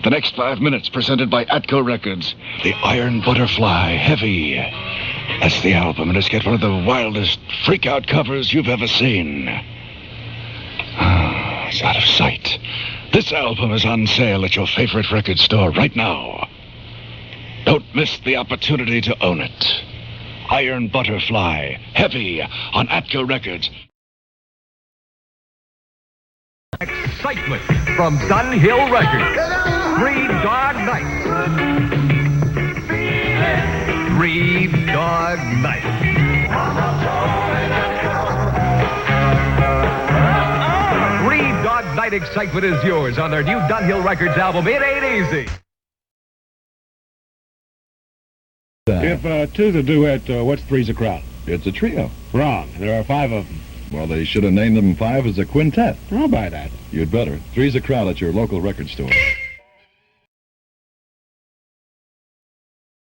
The next 5 minutes presented by Atco Records. The Iron Butterfly, Heavy. That's the album, and it's got one of the wildest freak-out covers you've ever seen. It's out of sight. This album is on sale at your favorite record store right now. Don't miss the opportunity to own it. Iron Butterfly, Heavy, on Atco Records. Excitement from Dunhill Records. 3 Dog Nights. 3 Dog Nights. 3 Dog Night excitement is yours on their new Dunhill Records album, It Ain't Easy. If two's a duet, what's three's a crowd? It's a trio. Wrong. There are 5 of them. Well, they should have named them 5 as a quintet. I'll buy that. You'd better. 3's a crowd at your local record store.